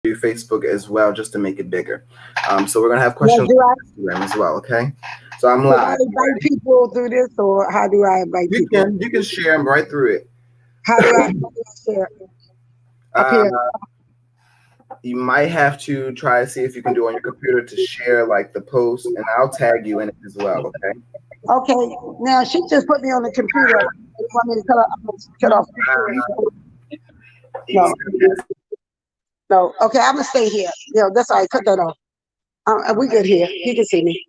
do Facebook as well, just to make it bigger. So we're gonna have Well, questions do I, on Instagram as well. Okay. So I'm do I live. You invite ready? people through this, or how do I invite You people? can you can share them right through it. How do I share up Uh, here? you might have to try to see if you can do on your computer to share like the post, and I'll tag you in it as well. Okay. Okay, now she just put me on the computer. You want me to cut off? You No, no. Okay, I'm gonna stay here. Yeah, that's all right. Cut that off. We good here. You can see me.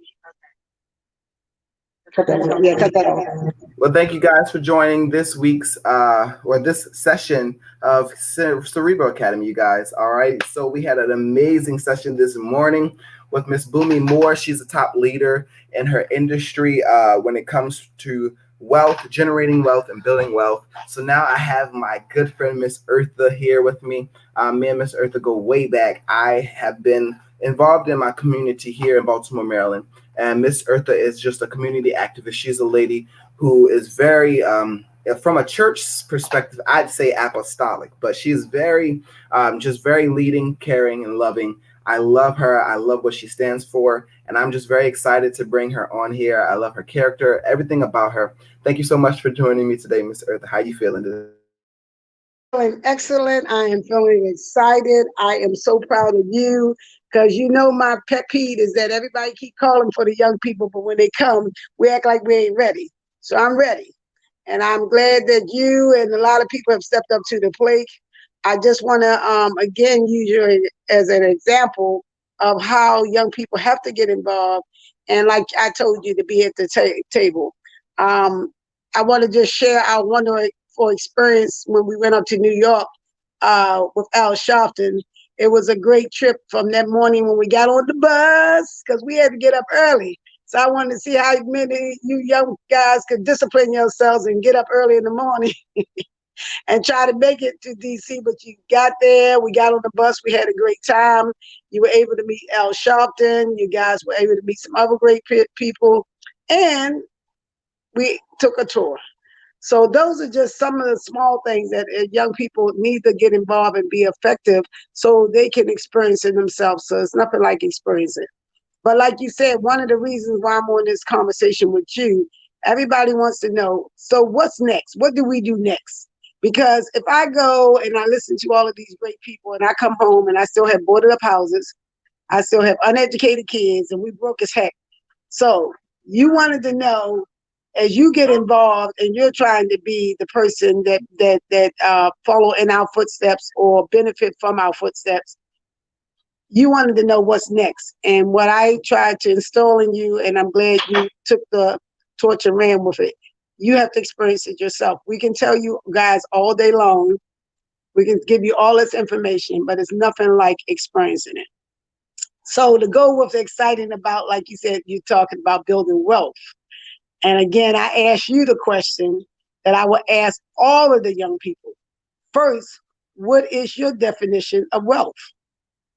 Cut that off. Yeah, cut that off. Well, thank you guys for joining this week's or this session of Cerebro Academy, you guys. All right. So we had an amazing session this morning with Miss Boomy Moore. She's a top leader in her industry when it comes to wealth, generating wealth, and building wealth. So now I have my good friend Miss Eartha here with me. Me and Miss Eartha go way back. I have been involved in my community here in Baltimore, Maryland. And Miss Eartha is just a community activist. She's a lady who is very, from a church perspective, I'd say apostolic, but she's very, just very leading, caring, and loving. I love her. I love what she stands for. And I'm just very excited to bring her on here. I love her character, everything about her. Thank you so much for joining me today, Miss Eartha. How you feeling today? Feeling excellent. I am feeling excited. I am so proud of you because you know my pet peeve is that everybody keep calling for the young people, but when they come, we act like we ain't ready. So I'm ready. And I'm glad that you and a lot of people have stepped up to the plate. I just want to again use you as an example of how young people have to get involved. And like I told you, to be at the table. Um, I want to just share our wonderful experience when we went up to New York with Al Sharpton. It was a great trip from that morning when we got on the bus because we had to get up early. So I wanted to see how many you young guys could discipline yourselves and get up early in the morning and try to make it to DC. But you got there, we got on the bus, we had a great time. You were able to meet Al Sharpton. You guys were able to meet some other great people. And we took a tour. So those are just some of the small things that young people need to get involved and be effective so they can experience it themselves. So it's nothing like experiencing. But like you said, one of the reasons why I'm on this conversation with you, everybody wants to know, so what's next? What do we do next? Because if I go and I listen to all of these great people and I come home and I still have boarded up houses, I still have uneducated kids, and we broke as heck. So you wanted to know, as you get involved and you're trying to be the person that follow in our footsteps or benefit from our footsteps, you wanted to know what's next. And what I tried to install in you, and I'm glad you took the torch and ran with it, you have to experience it yourself. We can tell you guys all day long, we can give you all this information, but it's nothing like experiencing it. So to go with exciting about, like you said, you're talking about building wealth. And again, I ask you the question that I will ask all of the young people. First, what is your definition of wealth?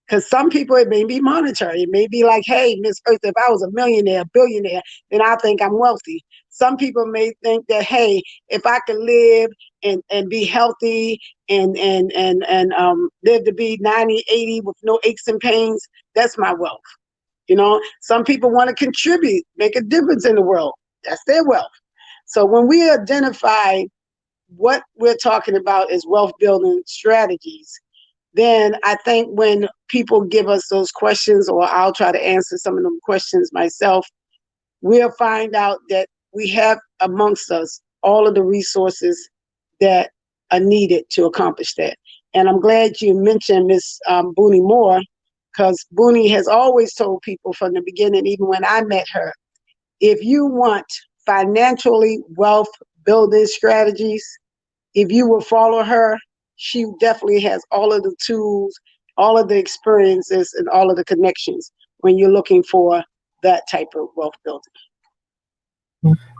Because some people, it may be monetary. It may be like, hey, Miss Earth, if I was a millionaire, billionaire, then I think I'm wealthy. Some people may think that, hey, if I could live and be healthy and live to be 90, 80 with no aches and pains, that's my wealth. You know, some people want to contribute, make a difference in the world. That's their wealth. So when we identify what we're talking about as wealth building strategies, then I think when people give us those questions, or I'll try to answer some of them questions myself, we'll find out that we have amongst us all of the resources that are needed to accomplish that. And I'm glad you mentioned Miss Booney Moore, because Booney has always told people from the beginning, even when I met her, if you want financially wealth building strategies, if you will follow her, she definitely has all of the tools, all of the experiences, and all of the connections when you're looking for that type of wealth building.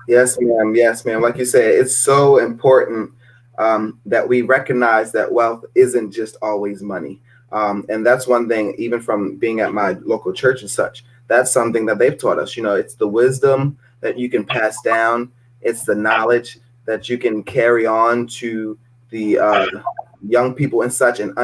Yes, ma'am. Yes, ma'am. Like you said, it's so important that we recognize that wealth isn't just always money. And that's one thing, even from being at my local church and such, that's something that they've taught us. You know, it's the wisdom that you can pass down, it's the knowledge that you can carry on to the young people and such, and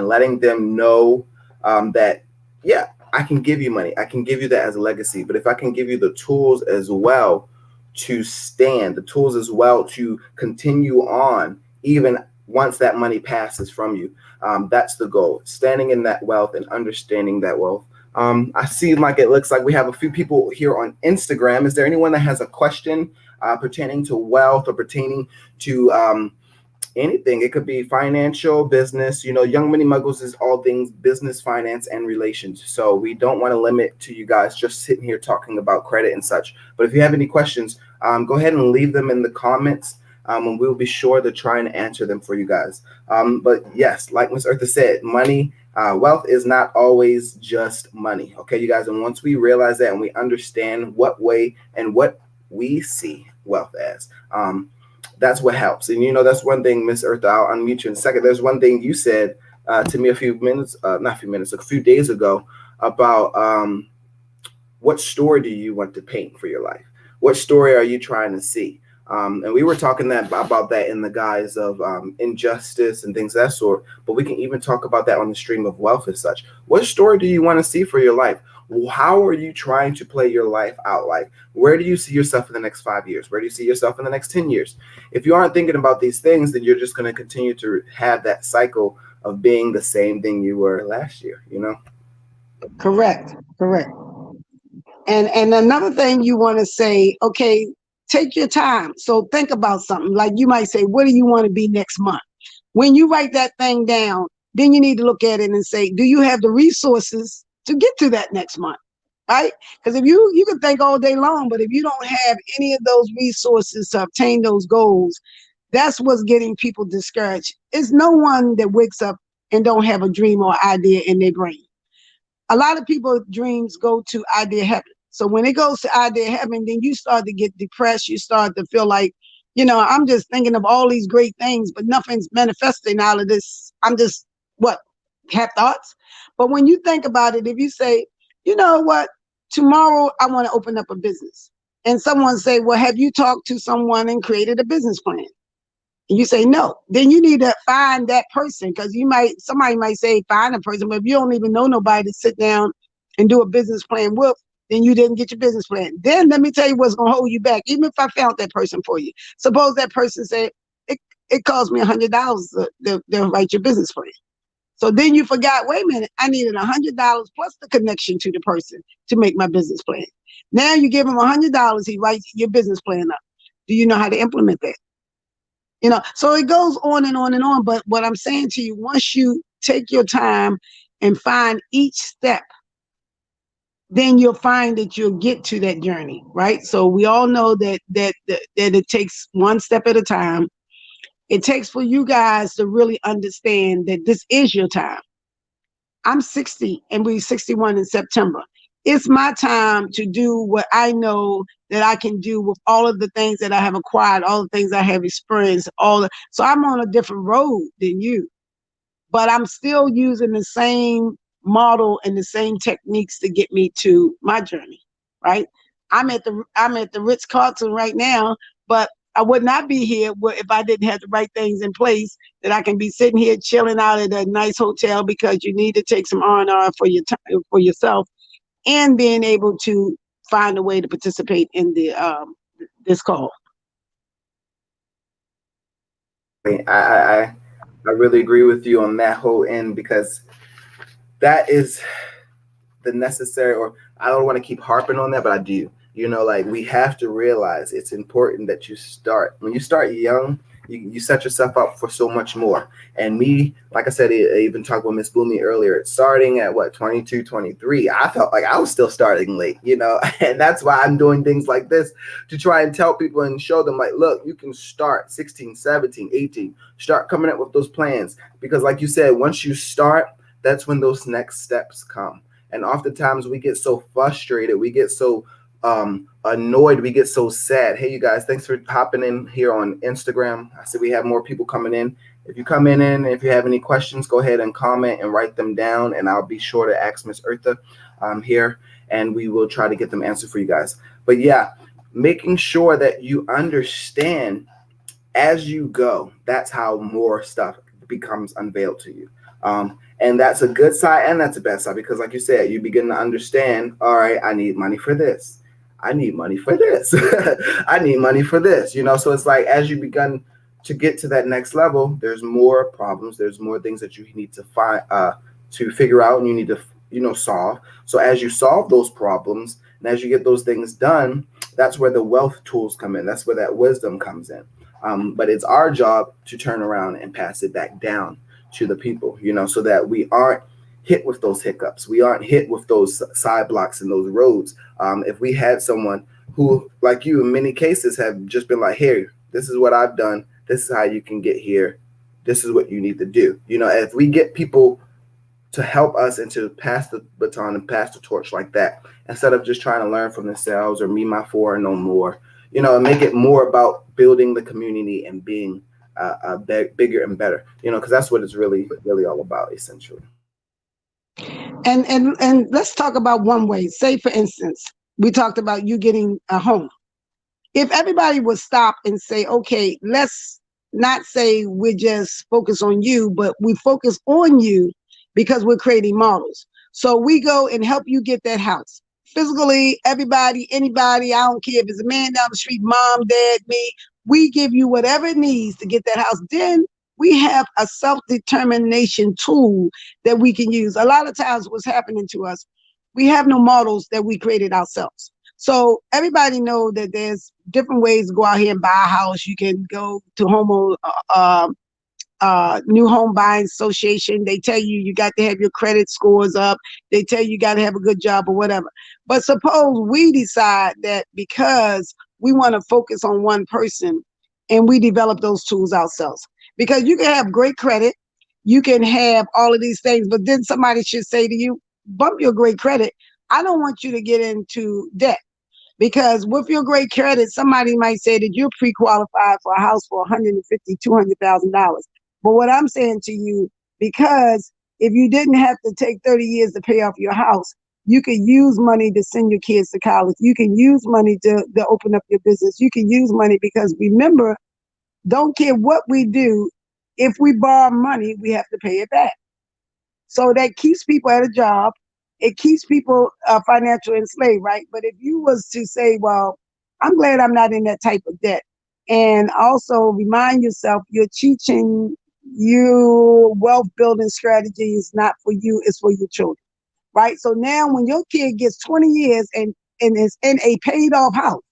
letting them know that, yeah, I can give you money. I can give you that as a legacy. But if I can give you the tools as well to stand, the tools as well to continue on, even once that money passes from you, that's the goal. Standing in that wealth and understanding that wealth. I see like it looks like we have a few people here on Instagram. Is there anyone that has a question pertaining to wealth or pertaining to anything? It could be financial, business. Young Money Muggles is all things business, finance, and relations. So we don't want to limit to you guys just sitting here talking about credit and such. But if you have any questions, go ahead and leave them in the comments. And we'll be sure to try and answer them for you guys. But yes, like Miss Eartha said, money, wealth is not always just money. Okay, you guys. And once we realize that and we understand what way and what we see wealth as, that's what helps. And that's one thing, Miss Eartha, I'll unmute you in a second. There's one thing you said to me a few days ago about what story do you want to paint for your life? What story are you trying to see? And we were talking about that in the guise of injustice and things of that sort. But we can even talk about that on the stream of wealth as such. What story do you want to see for your life? How are you trying to play your life out? Like, where do you see yourself in the next 5 years? Where do you see yourself in the next 10 years? If you aren't thinking about these things, then you're just going to continue to have that cycle of being the same thing you were last year, Correct. Correct. And another thing you want to say, okay, take your time. So think about something. Like you might say, what do you want to be next month? When you write that thing down, then you need to look at it and say, do you have the resources to get to that next month? Right? Because if you can think all day long, but if you don't have any of those resources to obtain those goals, that's what's getting people discouraged. It's no one that wakes up and don't have a dream or idea in their brain. A lot of people's dreams go to idea heaven. So when it goes to idea heaven, then you start to get depressed. You start to feel like, I'm just thinking of all these great things, but nothing's manifesting out of this. I'm just, have thoughts. But when you think about it, if you say, you know what, tomorrow I want to open up a business. And someone say, well, have you talked to someone and created a business plan? And you say no, then you need to find that person, because somebody might say find a person, but if you don't even know nobody to sit down and do a business plan with, then you didn't get your business plan. Then let me tell you what's going to hold you back. Even if I found that person for you, suppose that person said it cost me $100 to write your business plan. So then you forgot, wait a minute, I needed $100 plus the connection to the person to make my business plan. Now you give him $100, he writes your business plan up. Do you know how to implement that? So it goes on and on and on. But what I'm saying to you, once you take your time and find each step, then you'll find that you'll get to that journey, right? So we all know that it takes one step at a time. It takes for you guys to really understand that this is your time. I'm 60 and we're 61 in September. It's my time to do what I know that I can do with all of the things that I have acquired, all the things I have experienced, so I'm on a different road than you, but I'm still using the same model and the same techniques to get me to my journey, right? I'm at the Ritz-Carlton right now, but I would not be here if I didn't have the right things in place, that I can be sitting here chilling out at a nice hotel, because you need to take some R&R for your time, for yourself, and being able to find a way to participate in this call. I really agree with you on that whole end, because that is the necessary, or I don't want to keep harping on that, but I do. Like, we have to realize it's important that you start. When you start young, you set yourself up for so much more. And me, like I said, I even talked with Miss Boomy earlier, starting at 22, 23, I felt like I was still starting late, and that's why I'm doing things like this, to try and tell people and show them, like, look, you can start 16, 17, 18, start coming up with those plans. Because like you said, once you start, that's when those next steps come. And oftentimes we get so frustrated, we get so annoyed, we get so sad. Hey, you guys, thanks for hopping in here on Instagram. I see we have more people coming in. If you come in, if you have any questions, go ahead and comment and write them down, and I'll be sure to ask Miss Eartha here, and we will try to get them answered for you guys. But yeah, making sure that you understand as you go, that's how more stuff, becomes unveiled to you. And that's a good side and that's a bad side because, like you said, you begin to understand, all right, I need money for this. I need money for this. I need money for this. So it's like as you begin to get to that next level, there's more problems. There's more things that you need to find to figure out, and you need to solve. So as you solve those problems and as you get those things done, that's where the wealth tools come in. That's where that wisdom comes in. But it's our job to turn around and pass it back down to the people, so that we aren't hit with those hiccups. We aren't hit with those side blocks and those roads. If we had someone who, like you, in many cases have just been like, hey, this is what I've done. This is how you can get here. This is what you need to do. If we get people to help us and to pass the baton and pass the torch like that, instead of just trying to learn from themselves or me, my four, and no more, and make it more about building the community and being bigger and better, because that's what it's really, really all about, essentially. And let's talk about one way. Say, for instance, we talked about you getting a home. If everybody would stop and say, okay, let's not say we just focus on you, but we focus on you because we're creating models. So we go and help you get that house. Physically, everybody, anybody, I don't care if it's a man down the street, mom, dad, me, we give you whatever it needs to get that house. Then we have a self-determination tool that we can use. A lot of times what's happening to us, we have no models that we created ourselves. So everybody know that there's different ways to go out here and buy a house. You can go to New Home Buying Association. They tell you got to have your credit scores up. They tell you got to have a good job or whatever. But suppose we decide that because we want to focus on one person and we develop those tools ourselves. Because you can have great credit, you can have all of these things, but then somebody should say to you, bump your great credit. I don't want you to get into debt. Because with your great credit, somebody might say that you're pre-qualified for a house for $150,000, $200,000. But what I'm saying to you, because if you didn't have to take 30 years to pay off your house, you can use money to send your kids to college. You can use money to open up your business. You can use money because remember, don't care what we do, if we borrow money, we have to pay it back. So that keeps people at a job. It keeps people financially enslaved, right? But if you was to say, well, I'm glad I'm not in that type of debt. And also remind yourself, you're teaching you wealth building strategy is not for you, it's for your children, right? So now when your kid gets 20 years and is in a paid off house,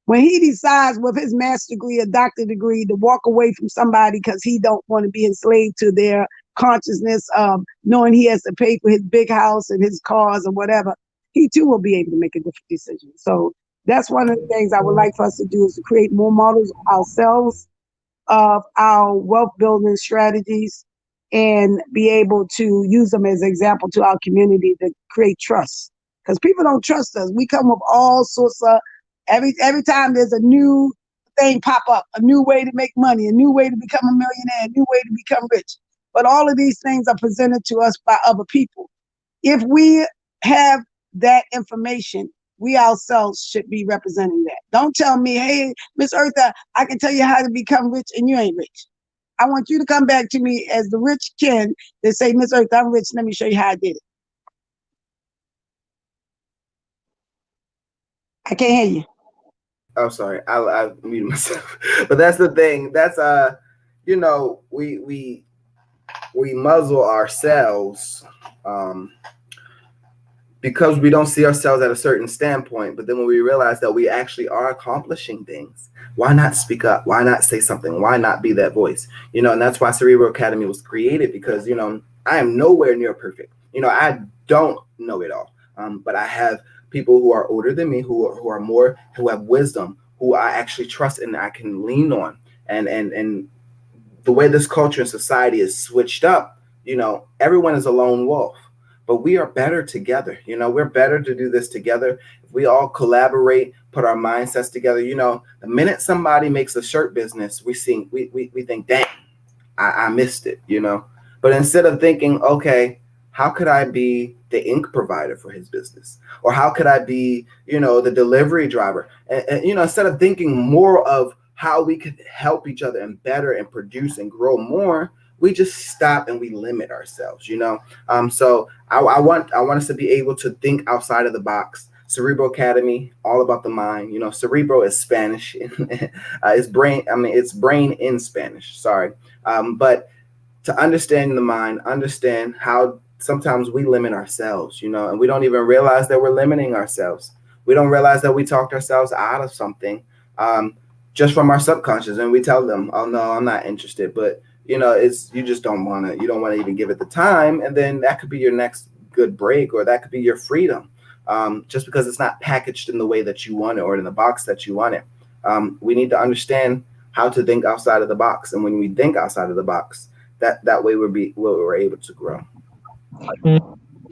when he decides with his master's degree or doctorate degree to walk away from somebody because he don't want to be enslaved to their consciousness of knowing he has to pay for his big house and his cars or whatever, he too will be able to make a different decision. So that's one of the things I would like for us to do is to create more models ourselves of our wealth building strategies and be able to use them as an example to our community to create trust. Because people don't trust us. We come with all sorts of, every time there's a new thing pop up, a new way to make money, a new way to become a millionaire, a new way to become rich. But all of these things are presented to us by other people. If we have that information, we ourselves should be representing that. Don't tell me, hey, Miss Eartha, I can tell you how to become rich and you ain't rich. I want you to come back to me as the rich Ken that say, Miss Eartha, I'm rich. Let me show you how I did it. I can't hear you. Oh, sorry, I muted myself. But that's the thing. That's we muzzle ourselves because we don't see ourselves at a certain standpoint. But then when we realize that we actually are accomplishing things, why not speak up? Why not say something? Why not be that voice? And that's why Cerebro Academy was created, because I am nowhere near perfect. I don't know it all, but I have people who are older than me, who have wisdom, who I actually trust and I can lean on. And the way this culture and society is switched up, everyone is a lone wolf, but we are better together. We're better to do this together. If we all collaborate, put our mindsets together, the minute somebody makes a shirt business, we think, dang, I missed it, but instead of thinking, okay, how could I be the ink provider for his business? Or how could I be, the delivery driver? And instead of thinking more of how we could help each other and better and produce and grow more, we just stop and we limit ourselves, you know. So I want us to be able to think outside of the box. Cerebro Academy, all about the mind. You know, Cerebro is Spanish. It's brain. I mean, it's brain in Spanish. Sorry, but to understand the mind, understand how sometimes we limit ourselves, you know, and we don't even realize that we're limiting ourselves. We don't realize that we talked ourselves out of something, um, just from our subconscious, and we tell them, "Oh no, I'm not interested." But you know, it's you just don't want to. You don't want to even give it the time, and then that could be your next good break, or that could be your freedom, just because it's not packaged in the way that you want it or in the box that you want it. We need to understand how to think outside of the box, and when we think outside of the box, that way we're able to grow.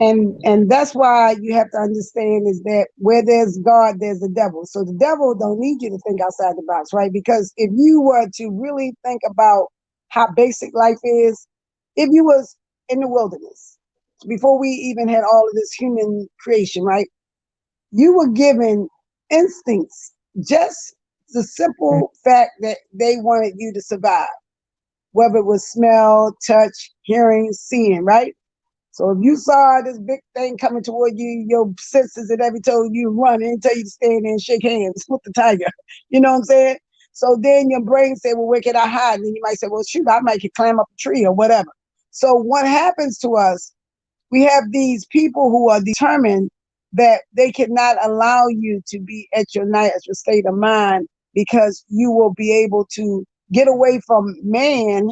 And that's why you have to understand is that where there's God, there's the devil. So the devil don't need you to think outside the box, right? Because if you were to really think about how basic life is, if you was in the wilderness before we even had all of this human creation, right? You were given instincts, just the simple fact that they wanted you to survive, whether it was smell, touch, hearing, seeing, right? So if you saw this big thing coming toward you, your senses and every told you to run and tell you to stand there and shake hands with the tiger. You know what I'm saying? So then your brain said, well, where can I hide? And then you might say, well, shoot, I might could climb up a tree or whatever. So what happens to us, we have these people who are determined that they cannot allow you to be at your natural state of mind because you will be able to get away from man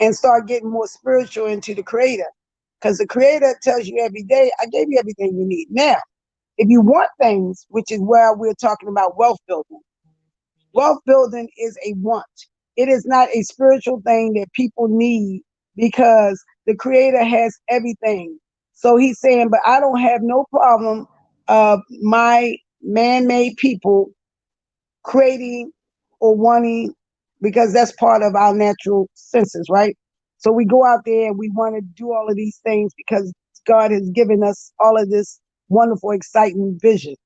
and start getting more spiritual into the creator. Because the creator tells you every day, I gave you everything you need. Now, if you want things, which is where we're talking about wealth building is a want. It is not a spiritual thing that people need because the creator has everything. So he's saying, but I don't have no problem of my man-made people creating or wanting, because that's part of our natural senses, right? So we go out there and we want to do all of these things because God has given us all of this wonderful, exciting vision.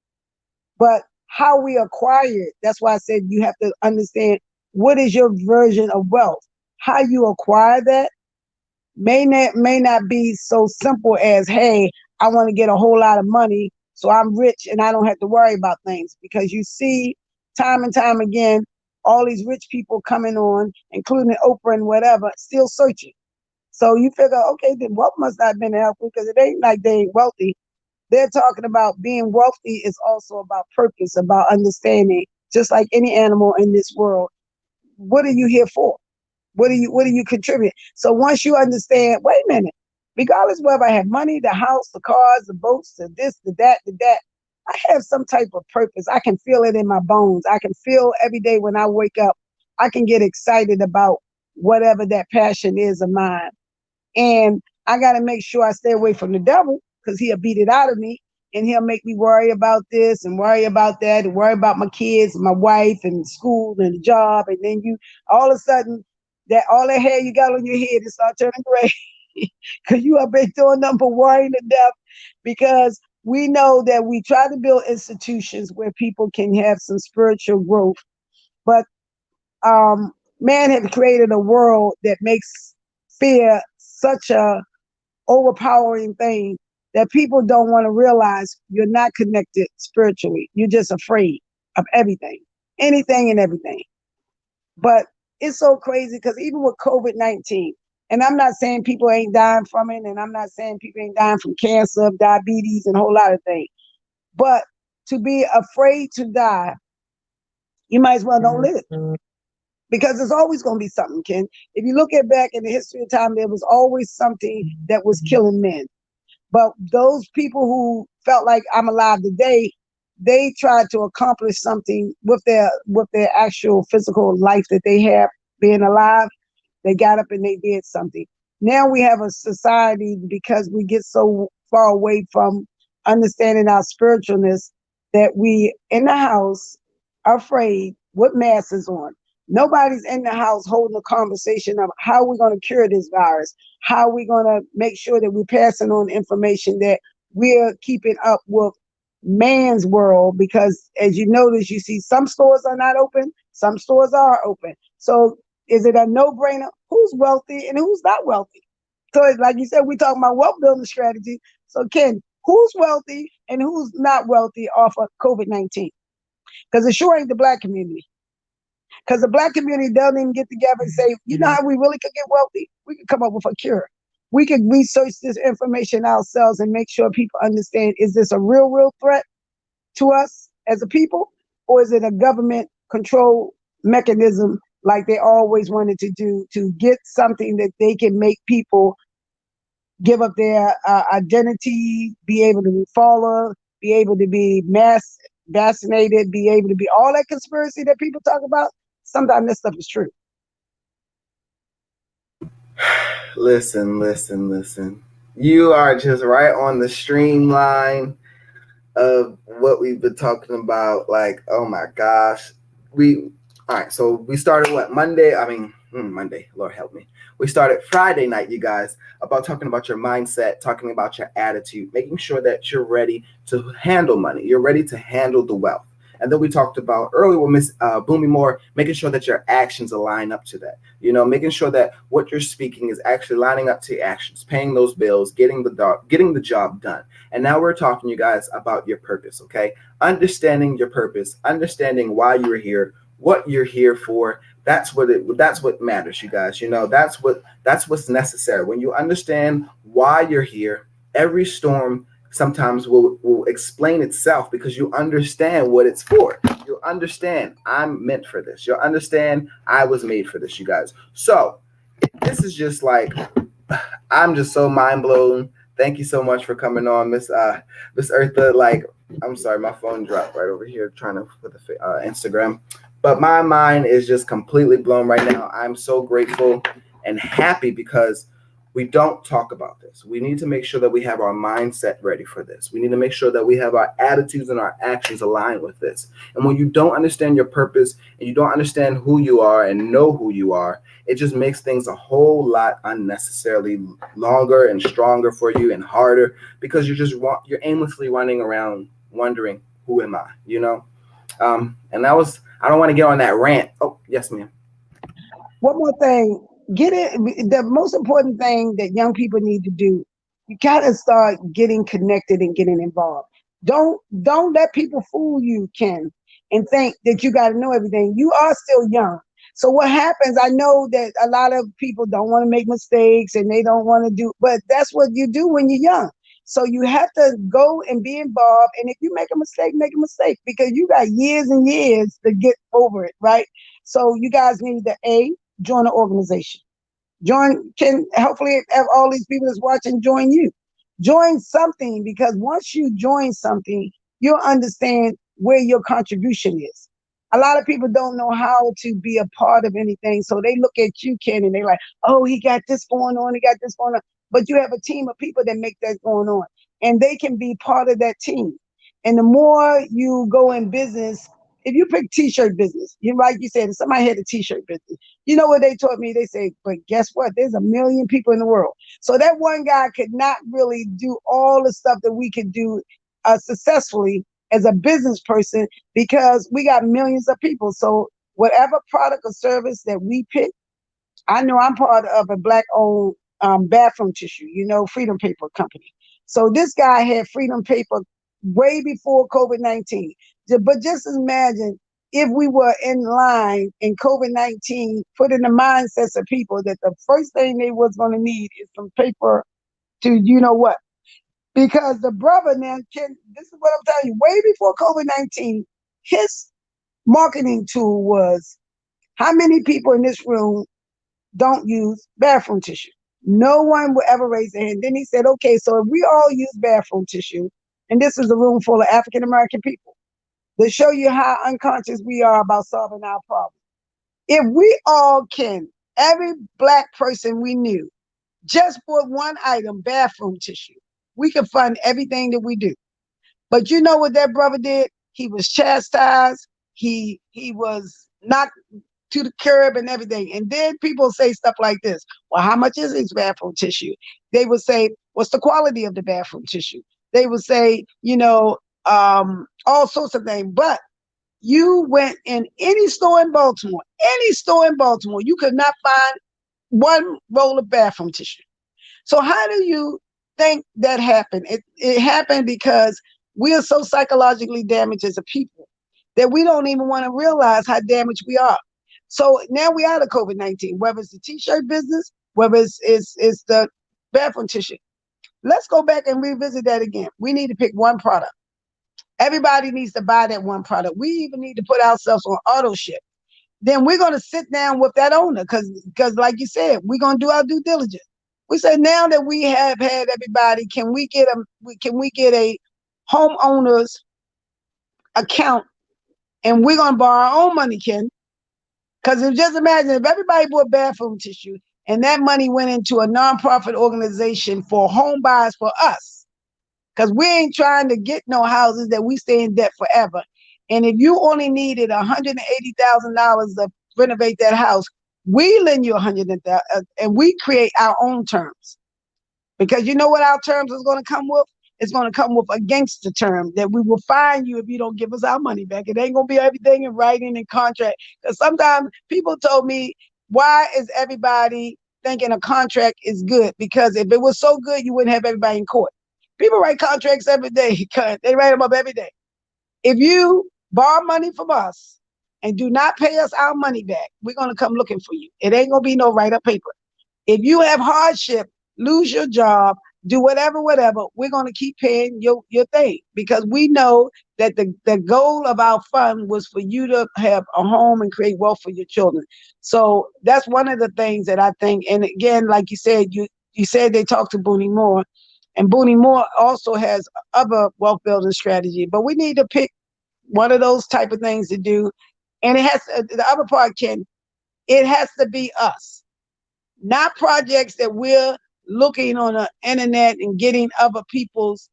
But how we acquire it, that's why I said you have to understand what is your version of wealth. How you acquire that may not be so simple as, hey, I want to get a whole lot of money so I'm rich and I don't have to worry about things. Because you see time and time again all these rich people coming on, including Oprah and whatever, still searching. So you figure, okay, then wealth must not have been helpful because it ain't like they ain't wealthy. They're talking about being wealthy is also about purpose, about understanding, just like any animal in this world. What are you here for? What do you contribute? So once you understand, wait a minute, regardless whether I have money, the house, the cars, the boats, the this, the that, I have some type of purpose. I can feel it in my bones. I can feel every day when I wake up, I can get excited about whatever that passion is of mine. And I got to make sure I stay away from the devil because he'll beat it out of me and he'll make me worry about this and worry about that and worry about my kids and my wife and school and the job. And then you all of a sudden that all that hair you got on your head is start turning gray because you have been doing nothing but worrying to death because we know that we try to build institutions where people can have some spiritual growth. But man has created a world that makes fear such a overpowering thing that people don't want to realize you're not connected spiritually. You're just afraid of everything, anything and everything. But it's so crazy because even with COVID-19, and I'm not saying people ain't dying from it, and I'm not saying people ain't dying from cancer, diabetes, and a whole lot of things. But to be afraid to die, you might as well don't live because there's always going to be something, Ken. If you look at back in the history of time, there was always something that was killing men. But those people who felt like I'm alive today, they tried to accomplish something with their actual physical life that they have being alive. They got up and they did something. Now we have a society because we get so far away from understanding our spiritualness that we in the house are afraid with masks on. Nobody's in the house holding a conversation of how we're going to cure this virus, how we're going to make sure that we're passing on information that we're keeping up with man's world. Because as you notice, you see some stores are not open, some stores are open. So is it a no-brainer? who's wealthy and who's not wealthy. So it's like you said, we talking about wealth building strategy. So Ken, who's wealthy and who's not wealthy off of COVID-19? Because it sure ain't the black community. Because the black community doesn't even get together and say, you know how we really could get wealthy? We could come up with a cure. We could research this information ourselves and make sure people understand, is this a real threat to us as a people? Or is it a government control mechanism like they always wanted to do to get something that they can make people give up their identity, be able to be follower, be able to be mass vaccinated, be able to be all that conspiracy that people talk about? Sometimes this stuff is true. Listen. You are just right on the streamline of what we've been talking about. Like, oh my gosh. All right, so we started what? Monday, Lord help me. We started Friday night, you guys, about talking about your mindset, talking about your attitude, making sure that you're ready to handle money. You're ready to handle the wealth. And then we talked about earlier with Miss Boomy Moore, making sure that your actions align up to that. You know, making sure that what you're speaking is actually lining up to your actions, paying those bills, getting the job done. And now we're talking, you guys, about your purpose. Okay, understanding your purpose, understanding why you're here, what you're here for. That's what matters, you guys. You know, that's what's necessary. When you understand why you're here, every storm sometimes will explain itself because you understand what it's for. You'll understand I'm meant for this. You'll understand I was made for this, you guys. So this is just like, I'm just so mind blown. Thank you so much for coming on, Miss Eartha. Like, I'm sorry, my phone dropped right over here trying to put the Instagram. But my mind is just completely blown right now. I'm so grateful and happy because we don't talk about this. We need to make sure that we have our mindset ready for this. We need to make sure that we have our attitudes and our actions aligned with this. And when you don't understand your purpose and you don't understand who you are and know who you are, it just makes things a whole lot unnecessarily longer and stronger for you and harder because you're aimlessly running around wondering, who am I? You know? And I don't want to get on that rant. Oh, yes, ma'am. One more thing, get it. The most important thing that young people need to do, you gotta start getting connected and getting involved. Don't let people fool you, Ken, and think that you got to know everything. You are still young. So what happens? I know that a lot of people don't want to make mistakes and they don't want to do, but that's what you do when you're young. So you have to go and be involved. And if you make a mistake because you got years and years to get over it, right? So you guys need to join an organization. Can hopefully have all these people that's watching join you. Join something because once you join something, you'll understand where your contribution is. A lot of people don't know how to be a part of anything. So they look at you, Ken, and they're like, oh, he got this going on, he got this going on. But you have a team of people that make that going on. And they can be part of that team. And the more you go in business, if you pick t-shirt business, like you said, if somebody had a t-shirt business, you know what they taught me? They say, but guess what? There's a million people in the world. So that one guy could not really do all the stuff that we could do successfully as a business person because we got millions of people. So whatever product or service that we pick, I know I'm part of a black-owned bathroom tissue, Freedom Paper Company. So this guy had Freedom Paper way before COVID-19. But just imagine if we were in line and COVID-19 put in the mindsets of people that the first thing they was going to need is some paper to, you know what? Because the brother now, this is what I'm telling you, way before COVID-19, his marketing tool was how many people in this room don't use bathroom tissue? No one will ever raise their hand. Then he said, okay, so if we all use bathroom tissue, and this is a room full of African American people, to show you how unconscious we are about solving our problem. If we all can, every black person we knew, just for one item, bathroom tissue, we could fund everything that we do. But you know what that brother did? He was chastised. He was knocked to the curb and everything. And then people say stuff like this. Well, how much is his bathroom tissue? They would say, what's the quality of the bathroom tissue? They would say, all sorts of things. But you went in any store in Baltimore, you could not find one roll of bathroom tissue. So how do you think that happened? It happened because we are so psychologically damaged as a people that we don't even want to realize how damaged we are. So now we out of COVID-19, whether it's the t-shirt business, whether it's the bathroom tissue. Let's go back and revisit that again. We need to pick one product. Everybody needs to buy that one product. We even need to put ourselves on auto ship. Then we're going to sit down with that owner because like you said, we're going to do our due diligence. We say now that we have had everybody, can we get a homeowner's account, and we're going to borrow our own money, Ken? Because just imagine if everybody bought bathroom tissue and that money went into a nonprofit organization for home buyers for us, because we ain't trying to get no houses that we stay in debt forever. And if you only needed $180,000 to renovate that house, we lend you $100,000 and we create our own terms. Because you know what our terms is going to come with? It's going to come with a gangster term that we will fine you if you don't give us our money back. It ain't going to be everything in writing and contract. Because sometimes people told me, why is everybody thinking a contract is good? Because if it was so good, you wouldn't have everybody in court. People write contracts every day. They write them up every day. If you borrow money from us and do not pay us our money back, we're going to come looking for you. It ain't going to be no write-up paper. If you have hardship, lose your job, do whatever, we're going to keep paying your thing, because we know that the goal of our fund was for you to have a home and create wealth for your children. So that's one of the things that I think. And again, like you said, you said they talked to Booney Moore, and Booney Moore also has other wealth building strategy, but we need to pick one of those type of things to do. And it has the other part, Ken, it has to be us, not projects that we're looking on the internet and getting other people's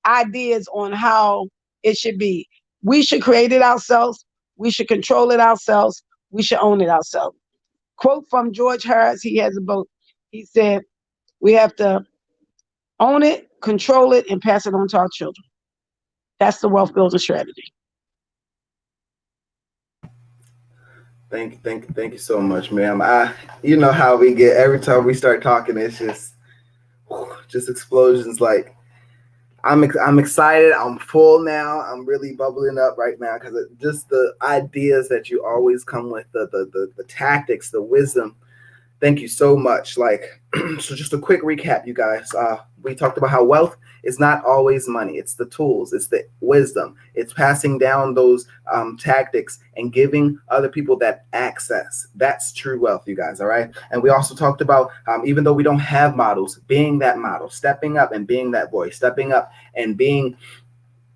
ideas on how it should be. We should create it ourselves. We should control it ourselves. We should own it ourselves. Quote from George Harris, he has a book. He said, we have to own it, control it, and pass it on to our children. That's the wealth building strategy. Thank you so much, ma'am. You know how we get every time we start talking, it's just explosions. Like I'm excited. I'm full now. I'm really bubbling up right now because just the ideas that you always come with, the tactics, the wisdom. Thank you so much. Like, so just a quick recap, you guys. We talked about how wealth is not always money. It's the tools. It's the wisdom. It's passing down those tactics and giving other people that access. That's true wealth, you guys. All right. And we also talked about even though we don't have models, being that model, stepping up and being that voice, stepping up and being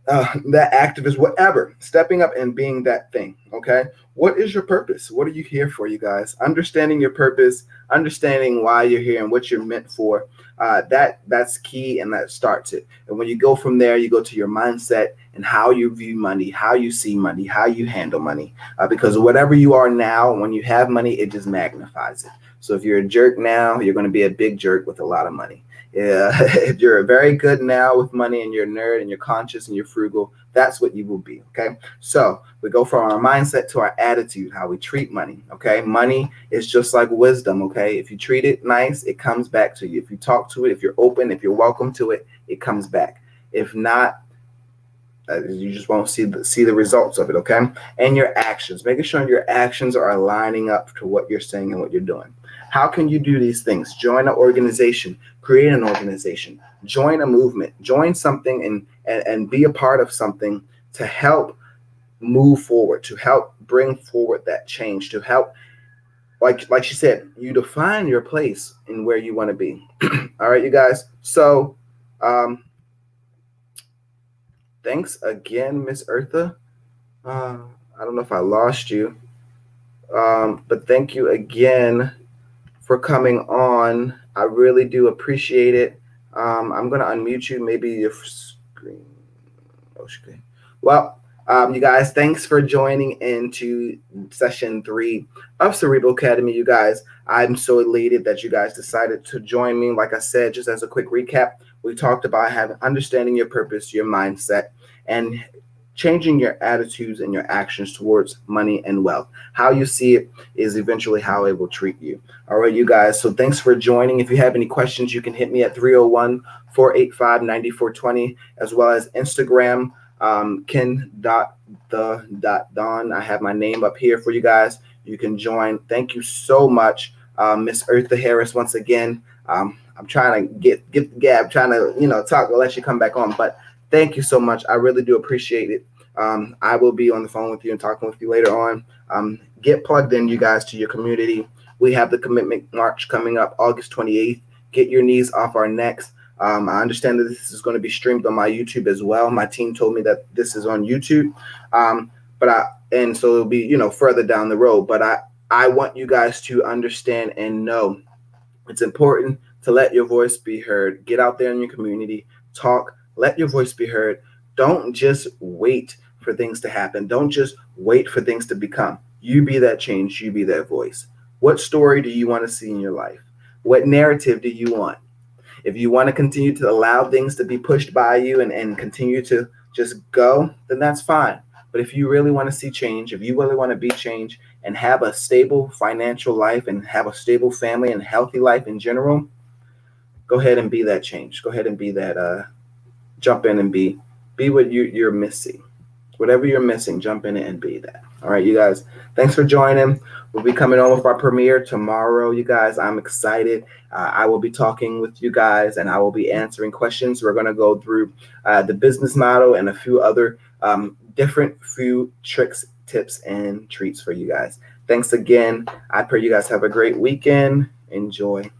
that activist, whatever, stepping up and being that thing. Okay. What is your purpose? What are you here for, you guys? Understanding your purpose, understanding why you're here and what you're meant for. That's key, and that starts it. And when you go from there, you go to your mindset and how you view money, how you see money, how you handle money. Because whatever you are now, when you have money, it just magnifies it. So if you're a jerk now, you're going to be a big jerk with a lot of money. Yeah, if you're very good now with money and you're a nerd and you're conscious and you're frugal, that's what you will be. Okay. So we go from our mindset to our attitude, how we treat money. Okay. Money is just like wisdom. Okay. If you treat it nice, it comes back to you. If you talk to it, if you're open, if you're welcome to it, it comes back. If not, you just won't see the results of it. Okay. And your actions, making sure your actions are aligning up to what you're saying and what you're doing. How can you do these things? Join an organization, create an organization, join a movement, join something and be a part of something to help move forward, to help bring forward that change, to help, like she said, you define your place in where you want to be. All right, you guys. So thanks again, Miss Eartha. I don't know if I lost you, but thank you again for coming on. I really do appreciate it. I'm going to unmute you. Maybe your screen. Okay. Well, you guys, thanks for joining into session 3 of Cerebro Academy. You guys, I'm so elated that you guys decided to join me. Like I said, just as a quick recap, we talked about understanding your purpose, your mindset, and changing your attitudes and your actions towards money and wealth. How you see it is eventually how it will treat you. All right, you guys. So thanks for joining. If you have any questions, you can hit me at 301-485-9420, as well as Instagram, Ken.the.don. I have my name up here for you guys. You can join. Thank you so much, Miss Eartha Harris, once again. I'm trying to get the gab, trying to talk unless you come back on. But thank you so much. I really do appreciate it. I will be on the phone with you and talking with you later on. Get plugged in, you guys, to your community. We have the Commitment March coming up August 28th. Get your knees off our necks. I understand that this is going to be streamed on my YouTube as well. My team told me that this is on YouTube, and so it'll be further down the road. But I want you guys to understand and know it's important to let your voice be heard. Get out there in your community, talk, let your voice be heard. Don't just wait for things to happen. Don't just wait for things to become. You be that change. You be that voice. What story do you want to see in your life? What narrative do you want? If you want to continue to allow things to be pushed by you and continue to just go, then that's fine. But if you really want to see change, if you really want to be change and have a stable financial life and have a stable family and healthy life in general, go ahead and be that change. Go ahead and be that, jump in and be what you're missing. Whatever you're missing, jump in it and be that. All right, you guys, thanks for joining. We'll be coming on with our premiere tomorrow, you guys. I'm excited. I will be talking with you guys and I will be answering questions. We're going to go through the business model and a few other different few tricks, tips, and treats for you guys. Thanks again. I pray you guys have a great weekend. Enjoy.